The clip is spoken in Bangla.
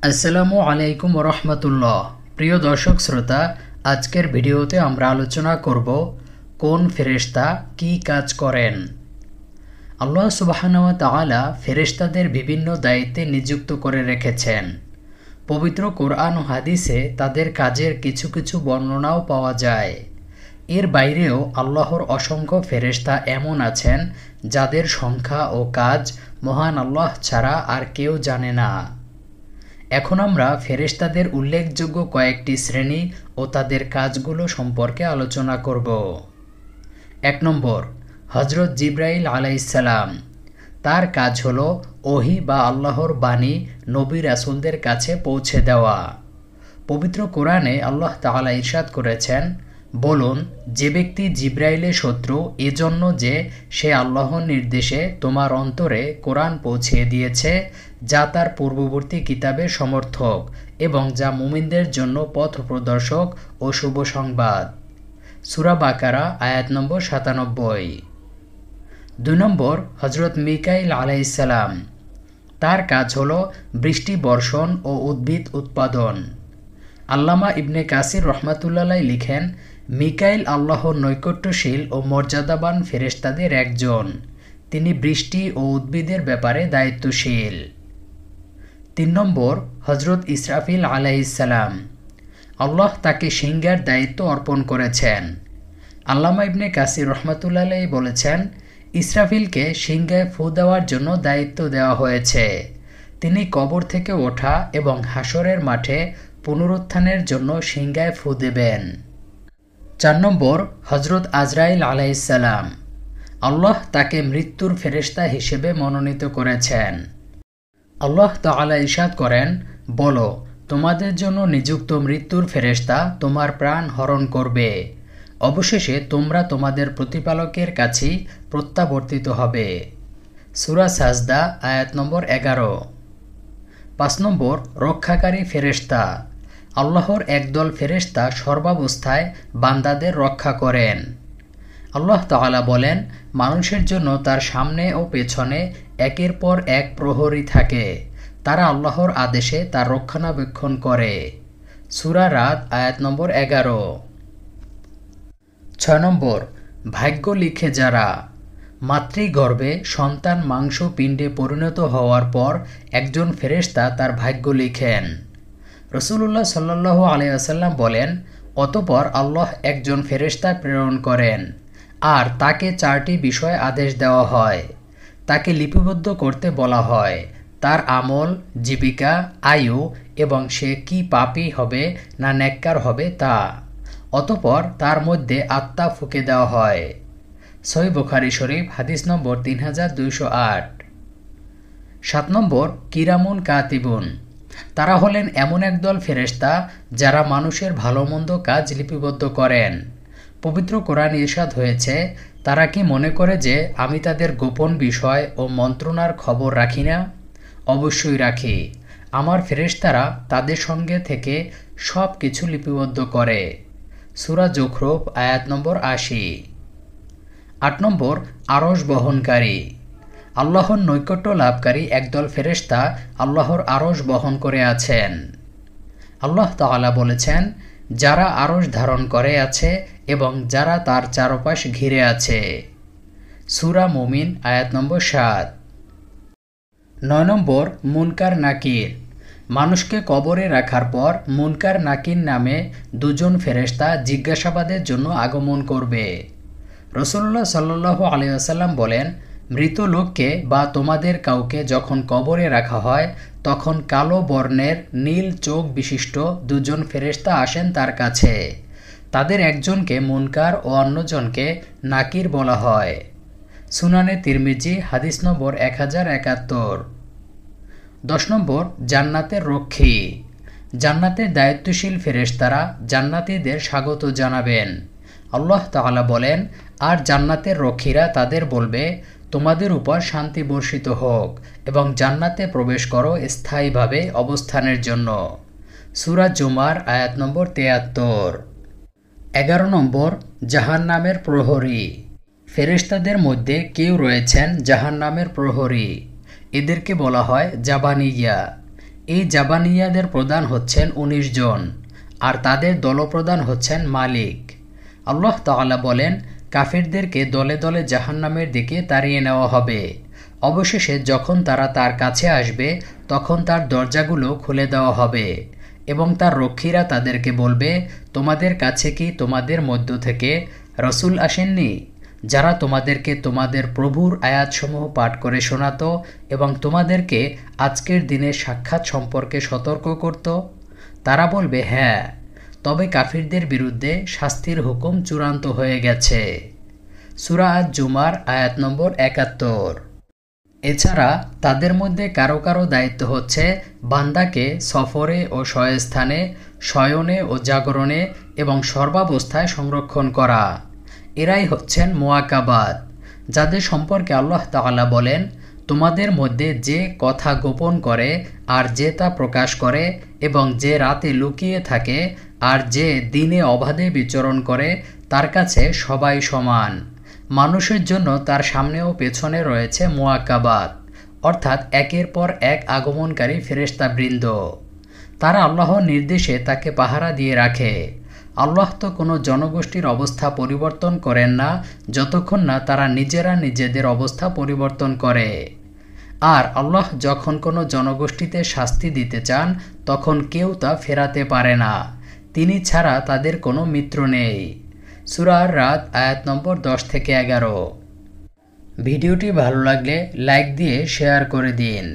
আসসালামু আলাইকুম রহমতুল্লাহ। প্রিয় দর্শক শ্রোতা, আজকের ভিডিওতে আমরা আলোচনা করব কোন ফেরেশতা কি কাজ করেন। আল্লাহ সুবহানাহু ওয়া তাআলা ফেরেশতাদের বিভিন্ন দায়িত্বে নিযুক্ত করে রেখেছেন। পবিত্র কোরআন ও হাদিসে তাদের কাজের কিছু কিছু বর্ণনাও পাওয়া যায়। এর বাইরেও আল্লাহর অসংখ্য ফেরেশতা এমন আছেন যাদের সংখ্যা ও কাজ মহান আল্লাহ ছাড়া আর কেউ জানে না। এখন আমরা ফেরেশতাদের উল্লেখযোগ্য কয়েকটি শ্রেণী ও তাদের কাজগুলো সম্পর্কে আলোচনা করব। ১ নম্বর, হযরত জিবরাইল আলাইহিসসালাম। তার কাজ হলো ওহী বা আল্লাহর বাণী নবী রাসূলদের কাছে পৌঁছে দেওয়া। পবিত্র কোরআনে আল্লাহ তাআলা ইরশাদ করেছেন, বলুন, যে ব্যক্তি জিবরাইলের শত্রু এজন্য যে সে আল্লাহর নির্দেশে তোমার অন্তরে কোরআন পৌঁছিয়ে দিয়েছে, যা তার পূর্ববর্তী কিতাবের সমর্থক এবং যা মুমিনদের জন্য পথ প্রদর্শক ও শুভ সংবাদ। সূরা বাকারা আয়াত নম্বর ৯৭। ২ নম্বর, হযরত মিকাইল আলাইহিসসালাম। তার কাজ হলো বৃষ্টি বর্ষণ ও উদ্ভিদ উৎপাদন। আল্লামা ইবনে কাসির রহমাতুল্লাহ লিখেন, মিকাইল আল্লাহর নৈকট্যশীল ও মর্যাদাবান ফেরেশতাদের একজন। তিনি বৃষ্টি ও উদ্ভিদের ব্যাপারে দায়িত্বশীল। ৩ নম্বর, হযরত ইসরাফিল আলাইহিসসালাম। আল্লাহ তাকে সিংহার দায়িত্ব অর্পণ করেছেন। আল্লামা ইবনে কাসির রহমাতুল্লাহ বলেছেন, ইসরাফিলকে সিংহায় ফু দেওয়ার জন্য দায়িত্ব দেওয়া হয়েছে। তিনি কবর থেকে ওঠা এবং হাসরের মাঠে পুনরুত্থানের জন্য সিংহায় ফু দেবেন। ৪ নম্বর, হযরত আজরাইল আলাইহিসসালাম। আল্লাহ তাকে মৃত্যুর ফেরেশতা হিসেবে মনোনীত করেছেন। আল্লাহ তাআলা ইরশাদ করেন, বলো, তোমাদের জন্য নিযুক্ত মৃত্যুর ফেরেশতা তোমার প্রাণ হরণ করবে। অবশেষে তোমরা তোমাদের প্রতিপালকের কাছেই প্রত্যাবর্তিত হবে। সূরা সাজদা আয়াত নম্বর ১১। ৫ নম্বর, রক্ষাকারী ফেরেশতা। আল্লাহর একদল ফেরেশতা সর্বাবস্থায় বান্দাদের রক্ষা করেন। আল্লাহ তাআলা বলেন, মানুষের জন্য তার সামনে ও পেছনে একের পর এক প্রহরী থাকে, তারা আল্লাহর আদেশে তার রক্ষণাবেক্ষণ করে। সূরা রাদ আয়াত নম্বর ১১। ৬ নম্বর, ভাগ্য লিখে যারা। মাতৃগর্ভে সন্তান মাংস পিণ্ডে পরিণত হওয়ার পর একজন ফেরেশতা তার ভাগ্য লিখেন। রাসূলুল্লাহ সাল্লাল্লাহু আলাইহি ওয়াসাল্লাম বলেন, অতঃপর আল্লাহ একজন ফেরেশতা প্রেরণ করেন আর তাকে ৪টি বিষয় আদেশ দেওয়া হয়। তাকে লিপিবদ্ধ করতে বলা হয়, তার আমল, জীবিকা, আয়ু এবং সে কি পাপী হবে না নেককার হবে তা। অতঃপর তার মধ্যে আত্মা ফুঁকে দেওয়া হয়। সহিহ বুখারী শরীফ হাদিস নম্বর ৩২০৮। ৭ নম্বর, কিরামুন কাতিবুন। তারা হলেন এমন একদল ফেরেশতা যারা মানুষের ভালো মন্দ কাজ লিপিবদ্ধ করেন। পবিত্র কোরআনে ইরশাদ হয়েছে, তারা কি মনে করে যে আমি তাদের গোপন বিষয় ও মন্ত্রণার খবর রাখি না? অবশ্যই রাখি। আমার ফেরেশতারা তাদের সঙ্গে থেকে সব কিছু লিপিবদ্ধ করে। সূরা যুখরুফ আয়াত নম্বর ৮০। ৮ নম্বর, আরশ বহনকারী। আল্লাহর নৈকট্য লাভকারী একদল ফেরেশতা আল্লাহর আরশ বহন করে আছেন। আল্লাহ তাআলা বলেছেন, যারা আরশ ধারণ করে আছে এবং যারা তার চারপাশ ঘিরে আছে। সূরা মুমিন আয়াত নম্বর ৭। ৯ নম্বর, মুনকার নাকির। মানুষকে কবরে রাখার পর মুনকার নাকির নামে দুজন ফেরেশতা জিজ্ঞাসাবাদের জন্য আগমন করবে। রাসূলুল্লাহ সাল্লাল্লাহু আলাইহি ওয়াসাল্লাম বলেন, মৃত লোককে বা তোমাদের কাউকে যখন কবরে রাখা হয় তখন কালো বর্ণের নীল চোখ বিশিষ্ট দুজন ফেরেশতা আসেন তার কাছে। তাদের একজনকে মুনকার ও অন্যজনকে নাকির বলা হয়। সুনানে তিরমিজি হাদিস নম্বর ১০৭১। ১০ নম্বর, জান্নাতের রক্ষী। জান্নাতের দায়িত্বশীল ফেরেশতারা জান্নাতীদের স্বাগত জানাবেন। আল্লাহ তাআলা বলেন, আর জান্নাতের রক্ষীরা তাদের বলবে, তোমাদের উপর শান্তি বর্ষিত হোক এবং জান্নাতে প্রবেশ করো স্থায়ীভাবে অবস্থানের জন্য। সূরা জুমার আয়াত নম্বর ৭৩। ১১ নম্বর, জাহান্নামের প্রহরী। ফেরেশতাদের মধ্যে কেউ রয়েছেন জাহান্নামের প্রহরী। এদেরকে বলা হয় জাবানিয়া। এই জাবানিয়াদের প্রধান হচ্ছেন ১৯ জন, আর তাদের দলপ্রধান হচ্ছেন মালিক। আল্লাহ তাআলা বলেন, কাফিরদেরকে দলে দলে জাহান্নামের দিকে তাড়িয়ে নেওয়া হবে। অবশেষে যখন তারা তার কাছে আসবে তখন তার দরজাগুলো খুলে দেওয়া হবে এবং তার রক্ষীরা তাদেরকে বলবে, তোমাদের কাছে কি তোমাদের মধ্য থেকে রসুল আসেননি, যারা তোমাদেরকে তোমাদের প্রভুর আয়াতসমূহ পাঠ করে শোনাতো এবং তোমাদেরকে আজকের দিনের সাক্ষাৎ সম্পর্কে সতর্ক করত? তারা বলবে, হ্যাঁ, তবে কাফিরদের বিরুদ্ধে শাস্তির হুকুম চূড়ান্ত হয়ে গেছে। সূরা আজ-জুমার আয়াত নম্বর ৭১। এছাড়া তাদের মধ্যে কারো কারো দায়িত্ব হচ্ছে বান্দাকে সফরে ও শয়স্থানে, শয়নে ও জাগরণে এবং সর্বাবস্থায় সংরক্ষণ করা। এরাই হচ্ছেন মুআক্কাবাত, যাদের সম্পর্কে আল্লাহ তাআলা বলেন, তোমাদের মধ্যে যে কথা গোপন করে আর যে তা প্রকাশ করে এবং যে রাতে লুকিয়ে থাকে আর যে দিনে অবাধে বিচরণ করে, তার কাছে সবাই সমান। মানুষের জন্য তার সামনে ও পেছনে রয়েছে মুআক্কাবাত, অর্থাৎ একের পর এক আগমনকারী ফেরেশতাবৃন্দ। তারা আল্লাহর নির্দেশে তাকে পাহারা দিয়ে রাখে। আল্লাহ তো কোনো জনগোষ্ঠীর অবস্থা পরিবর্তন করেন না যতক্ষণ না তারা নিজেরা নিজেদের অবস্থা পরিবর্তন করে। আর আল্লাহ যখন কোনো জনগোষ্ঠীতে শাস্তি দিতে চান তখন কেউ তা ফেরাতে পারে না, তিনি ছাড়া তাদের কোনো মিত্র নেই। সূরা আর-রাদ আয়াত নম্বর 10 থেকে 11। ভিডিওটি ভালো লাগলে লাইক দিয়ে শেয়ার করে দিন।